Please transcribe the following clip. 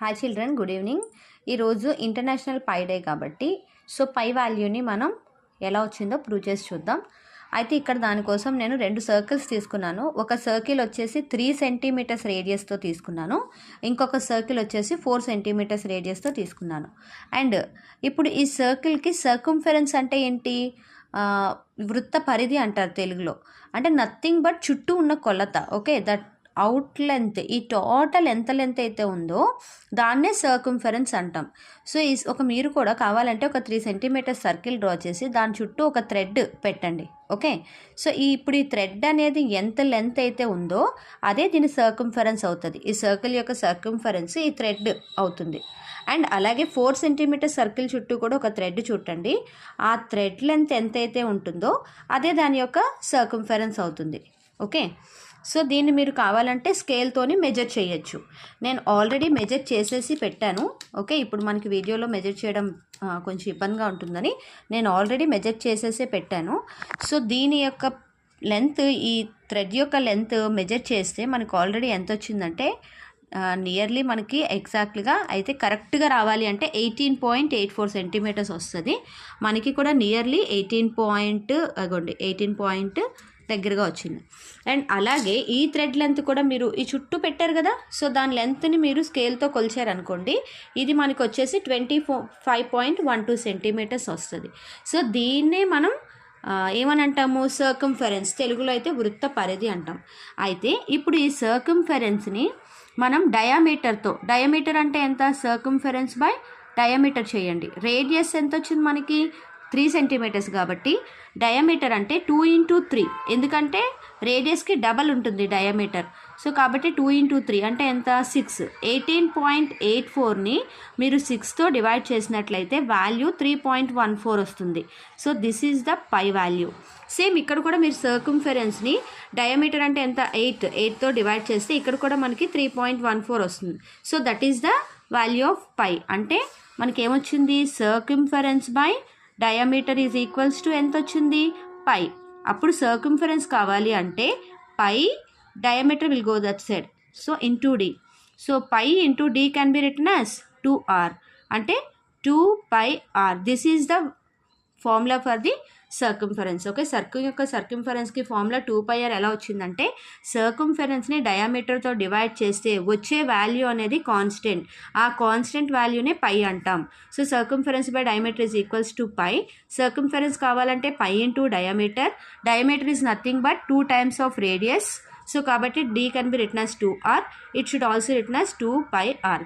Hi children, good evening. ఈరోజు international pi day కాబట్టి పై వాల్యూని మనం ఎలా వచ్చిందో ప్రూవ్ చేసి చూద్దాం. అయితే ఇక్కడ దానికోసం నేను 2 సర్కిల్స్ తీసుకున్నాను. ఒక సర్కిల్ వచ్చేసి 3 సెంటీమీటర్స్ రేడియస్తో తీసుకున్నాను, ఇంకొక సర్కిల్ వచ్చేసి 4 సెంటీమీటర్స్ రేడియస్తో తీసుకున్నాను. అండ్ ఇప్పుడు ఈ సర్కిల్కి సర్కంఫరెన్స్ అంటే ఏంటి? వృత్త పరిధి అంటారు తెలుగులో. అంటే నథింగ్ బట్ చుట్టూ ఉన్న కొలత. ఓకే, దట్ అవుట్ లెంత్, ఈ టోటల్ ఎంత లెంత్ అయితే ఉందో దాన్నే సర్కంఫరెన్స్ అంటాం. మీరు కూడా కావాలంటే ఒక 3 సెంటీమీటర్ సర్కిల్ డ్రా చేసి దాని చుట్టూ ఒక థ్రెడ్ పెట్టండి. ఓకే, ఇప్పుడు ఈ థ్రెడ్ అనేది ఎంత లెంత్ అయితే ఉందో అదే దీని సర్కంఫరెన్స్ అవుతుంది. ఈ సర్కిల్ యొక్క సర్కంఫరెన్స్ ఈ థ్రెడ్ అవుతుంది. అండ్ అలాగే 4 సెంటీమీటర్ సర్కిల్ చుట్టూ కూడా ఒక థ్రెడ్ చుట్టండి. ఆ థ్రెడ్ లెంత్ ఎంతైతే ఉంటుందో అదే దాని యొక్క సర్కంఫరెన్స్ అవుతుంది. ఓకే, దీన్ని మీరు కావాలంటే స్కేల్తోని మెజర్ చేయొచ్చు. నేను ఆల్రెడీ మెజర్ చేసేసి పెట్టాను. ఓకే, ఇప్పుడు మనకి వీడియోలో మెజర్ చేయడం కొంచెం ఇబ్బందిగా ఉంటుందని నేను ఆల్రెడీ మెజర్ చేసేసే పెట్టాను. దీని యొక్క లెంత్, ఈ థ్రెడ్ యొక్క లెంత్ మెజర్ చేస్తే మనకు ఆల్రెడీ ఎంత వచ్చిందంటే నియర్లీ మనకి ఎగ్జాక్ట్గా అయితే కరెక్ట్గా రావాలి అంటే 18.84 సెంటీమీటర్స్ వస్తుంది. మనకి కూడా నియర్లీ 18 పాయింట్ దగ్గరగా వచ్చింది. అండ్ అలాగే ఈ థ్రెడ్ లెంత్ కూడా మీరు ఈ చుట్టూ పెట్టారు కదా, దాని లెంత్ని మీరు స్కేల్తో కొలిచారనుకోండి, ఇది మనకు వచ్చేసి 25.12 సెంటీమీటర్స్ వస్తుంది. దీన్నే మనం ఏమని అంటాము? సర్కంఫరెన్స్, తెలుగులో అయితే వృత్త పరిధి అంటాం. అయితే ఇప్పుడు ఈ సర్కంఫరెన్స్ని మనం డయామీటర్ అంటే ఎంత? సర్కంఫరెన్స్ బై డయామీటర్ చేయండి. రేడియస్ ఎంత వచ్చింది మనకి? 3 సెంటీమీటర్స్ కాబట్టి డయామీటర్ అంటే 2 × 3, ఎందుకంటే రేడియస్కి డబల్ ఉంటుంది డయామీటర్. కాబట్టి 2 × 3 అంటే ఎంత? 6. 18.84ని మీరు 6తో డివైడ్ చేసినట్లయితే వాల్యూ 3.14 వస్తుంది. This is the pi value. Same ఇక్కడ కూడా మీరు సర్కంఫరెన్స్ని డయామీటర్ అంటే ఎంత? 8తో డివైడ్ చేస్తే ఇక్కడ కూడా మనకి 3.14 వస్తుంది. That is the value of pi. అంటే మనకి ఏమొచ్చింది? Circumference by diameter is equals to ఎంత వచ్చింది? పై. అప్పుడు సర్కంఫరెన్స్ కావాలి అంటే pi diameter will go that side, into D. Pi into D can be written as 2r, అంటే 2πr. This is the formula for the circumference. Okay, circle యొక్క సర్కంఫరెన్స్కి formula 2πr ఎలా వచ్చిందంటే సర్కంఫరెన్స్ని డయామీటర్తో డివైడ్ చేస్తే వచ్చే వాల్యూ అనేది కాన్స్టెంట్. ఆ constant వాల్యూనే పై అంటాం. Circumference by diameter is equals to pi. Circumference కావాలంటే pi into diameter. Diameter is nothing but 2 times of radius. కాబట్టి d can be written as 2r. It should also written as 2πr.